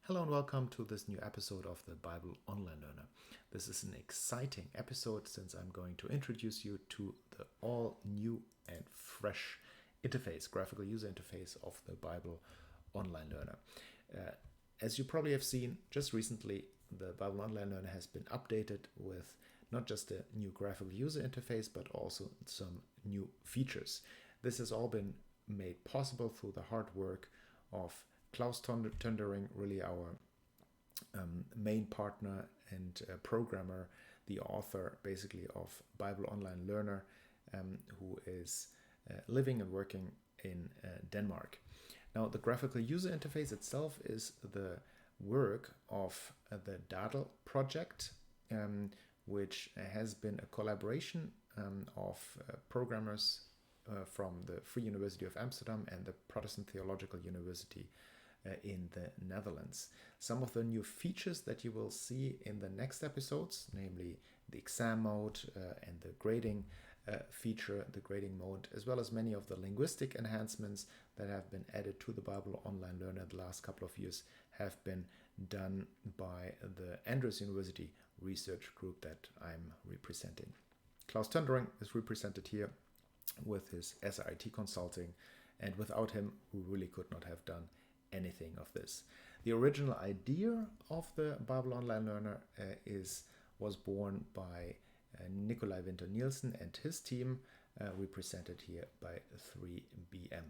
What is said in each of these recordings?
Hello and welcome to this new episode of the Bible Online Learner. This is an exciting episode since I'm going to introduce you to the all new and fresh interface, graphical user interface of the Bible Online Learner. As you probably have seen just recently, the Bible Online Learner has been updated with not just a new graphical user interface, but also some new features. This has all been made possible through the hard work of Klaus Tundering, really our main partner and programmer, the author basically of Bible Online Learner, who is living and working in Denmark. Now, the graphical user interface itself is the work of the DADL project, which has been a collaboration of programmers from the Free University of Amsterdam and the Protestant Theological University in the Netherlands. Some of the new features that you will see in the next episodes, namely the exam mode and the grading feature, the grading mode, as well as many of the linguistic enhancements that have been added to the Bible Online Learner the last couple of years, have been done by the Andrews University research group that I'm representing. Klaus Tundering is represented here with his SRIT consulting, and without him we really could not have done anything of this. The original idea of the Bible Online Learner was born by Nikolai Winter Nielsen and his team, represented here by 3BM,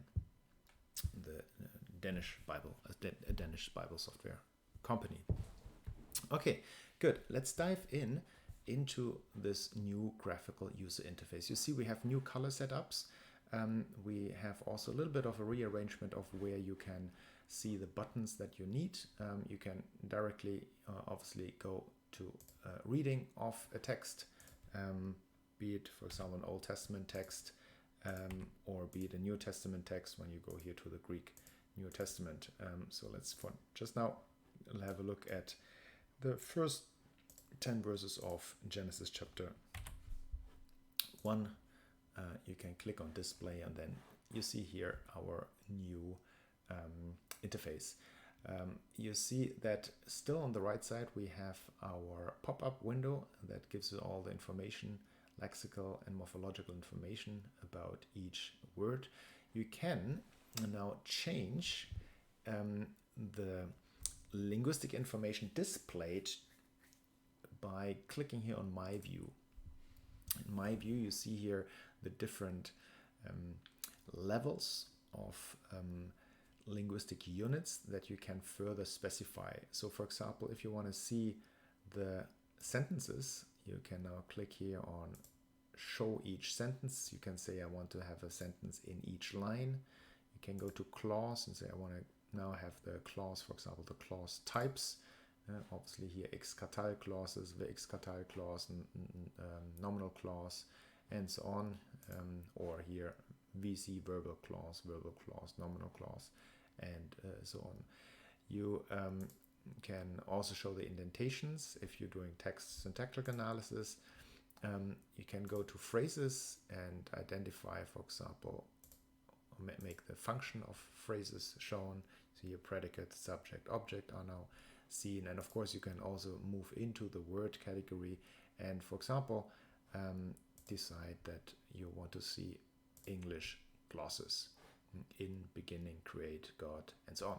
the Danish Bible software company. Okay, good. Let's dive into this new graphical user interface. You see we have new color setups. We have also a little bit of a rearrangement of where you can see the buttons that you need. You can directly obviously go to reading of a text, be it for example an Old Testament text, or be it a New Testament text when you go here to the Greek New Testament. So let's for just now have a look at the first 10 verses of Genesis chapter 1. You can click on display and then you see here our new interface. You see that still on the right side we have our pop-up window that gives you all the information, lexical and morphological information about each word. You can now change the linguistic information displayed by clicking here on My View. In My View you see here the different levels of linguistic units that you can further specify. So for example, if you want to see the sentences, you can now click here on show each sentence. You can say I want to have a sentence in each line. You can go to clause and say I want to now have the clause, for example, the clause types. Obviously here ex-katale clauses, the ex-katale clause, nominal clause, and so on. Or here VC, verbal clause, nominal clause, and so on. You can also show the indentations if you're doing text syntactic analysis. You can go to phrases and identify, for example, make the function of phrases shown. So here predicate, subject, object are now seen, and of course you can also move into the word category and, for example, decide that you want to see English glosses in, beginning, create, God, and so on.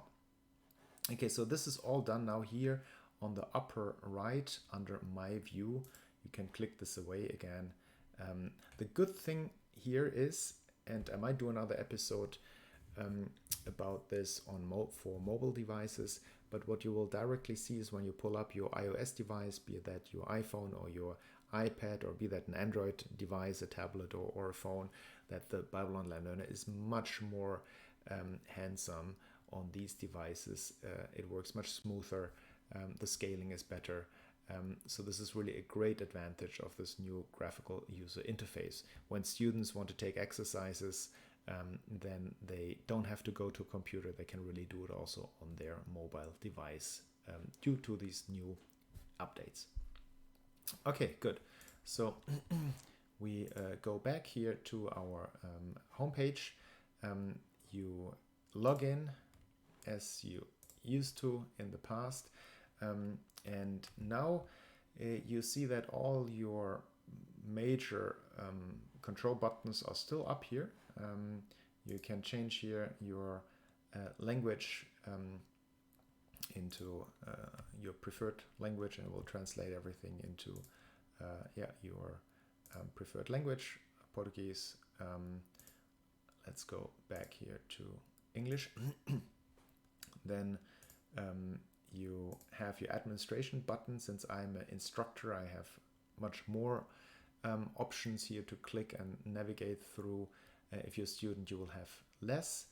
Okay, so this is all done now here on the upper right under My View. You can click this away again. The good thing here is, and I might do another episode about this on for mobile devices, but what you will directly see is when you pull up your iOS device, be that your iPhone or your iPad, or be that an Android device, a tablet or a phone, that the Bible Online Learner is much more handsome on these devices. It works much smoother. The scaling is better. So this is really a great advantage of this new graphical user interface. When students want to take exercises, then they don't have to go to a computer. They can really do it also on their mobile device due to these new updates. Okay, good. So we go back here to our homepage. You log in as you used to in the past. And now you see that all your major control buttons are still up here. You can change here your language into your preferred language, and it will translate everything into your preferred language, Portuguese. Let's go back here to English. Then you have your administration button. Since I'm an instructor, I have much more options here to click and navigate through. If you're a student, you will have less.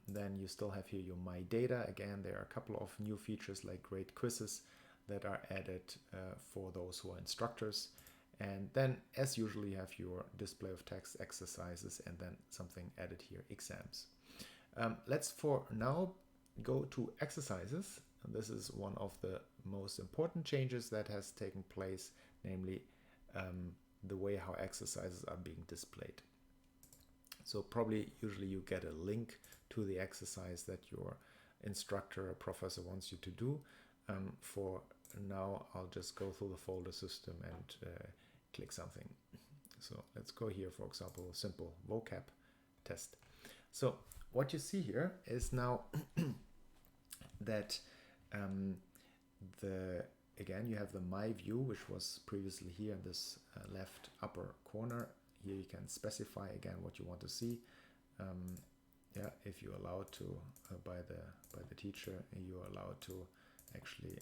Then you still have here your My Data. Again, there are a couple of new features like great quizzes that are added for those who are instructors. And then, as usual, you have your display of text, exercises, and then something added here, exams. Let's for now go to exercises. And this is one of the most important changes that has taken place, namely the way how exercises are being displayed. So probably usually you get a link to the exercise that your instructor or professor wants you to do. For now, I'll just go through the folder system and click something. So let's go here, for example, simple vocab test. So what you see here is now that again, you have the My View, which was previously here in this left upper corner. Here you can specify again what you want to see. If you're allowed to by the teacher, you're allowed to actually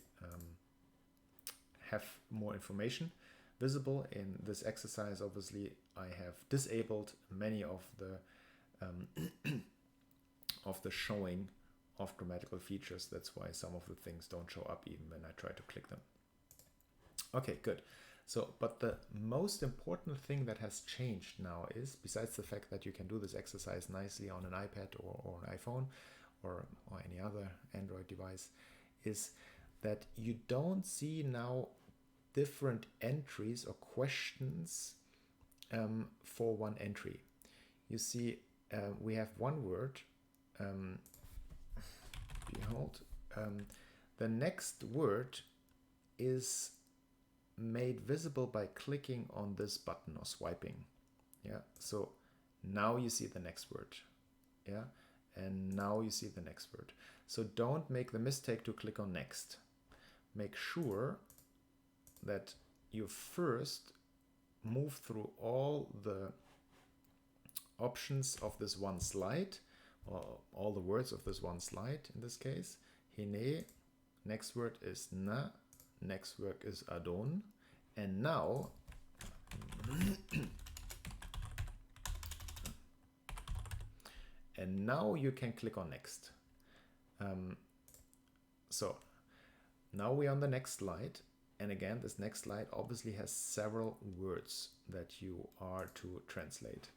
have more information visible in this exercise. Obviously, I have disabled many of the of the showing of grammatical features. That's why some of the things don't show up even when I try to click them. Okay, good. So, but the most important thing that has changed now is, besides the fact that you can do this exercise nicely on an iPad or an iPhone or any other Android device, is that you don't see now different entries or questions for one entry. You see, we have one word, behold, the next word is made visible by clicking on this button or swiping. So now you see the next word. And now you see the next word. So don't make the mistake to click on next. Make sure that you first move through all the options of this one slide, or all the words of this one slide in this case. Hine, next word is na, next word is adon, and now you can click on next. So now we're on the next slide, and again this next slide obviously has several words that you are to translate.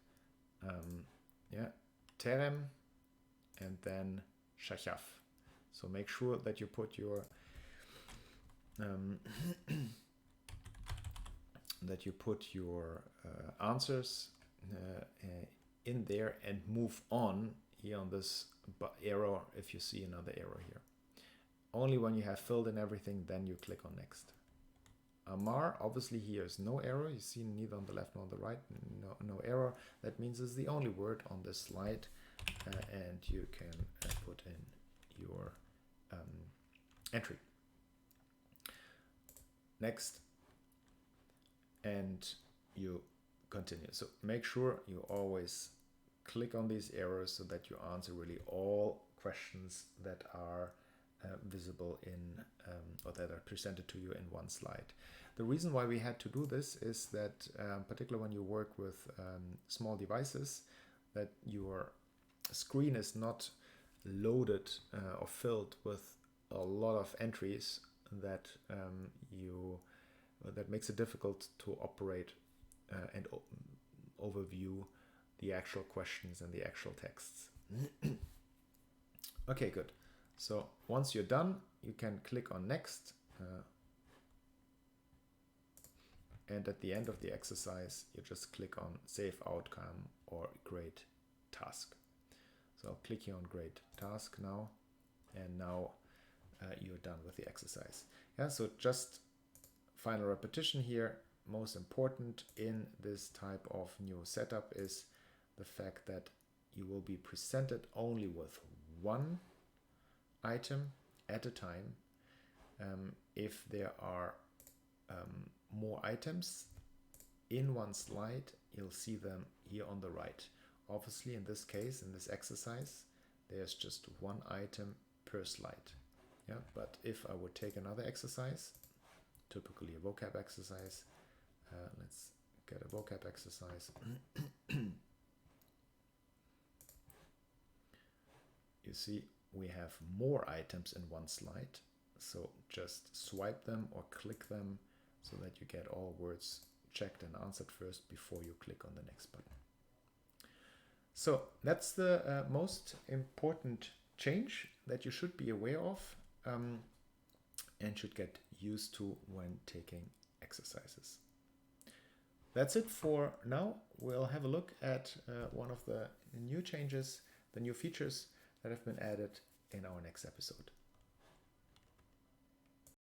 Terem and then shachaf. So make sure that you put your answers in there and move on here on this arrow if you see another arrow here. Only when you have filled in everything, then you click on next. Amar, obviously here is no arrow. You see neither on the left nor on the right, no arrow. That means it's the only word on this slide, and you can put in your entry. Next, and you continue. So make sure you always click on these arrows so that you answer really all questions that are visible in or that are presented to you in one slide. The reason why we had to do this is that particularly when you work with small devices, that your screen is not loaded or filled with a lot of entries that that makes it difficult to operate and overview the actual questions and the actual texts. Okay, good. So once you're done, you can click on next, and at the end of the exercise you just click on save outcome or grade task. So I'll click here on grade task now, and now you're done with the exercise. Yeah, so just final repetition here. Most important in this type of new setup is the fact that you will be presented only with one item at a time. If there are more items in one slide, you'll see them here on the right. Obviously, in this case, in this exercise, there's just one item per slide. Yeah, but if I would take another exercise, typically a vocab exercise, let's get a vocab exercise. You see, we have more items in one slide. So just swipe them or click them so that you get all words checked and answered first before you click on the next button. So that's the most important change that you should be aware of and should get used to when taking exercises. That's it for now. We'll have a look at one of the new changes, the new features that have been added in our next episode.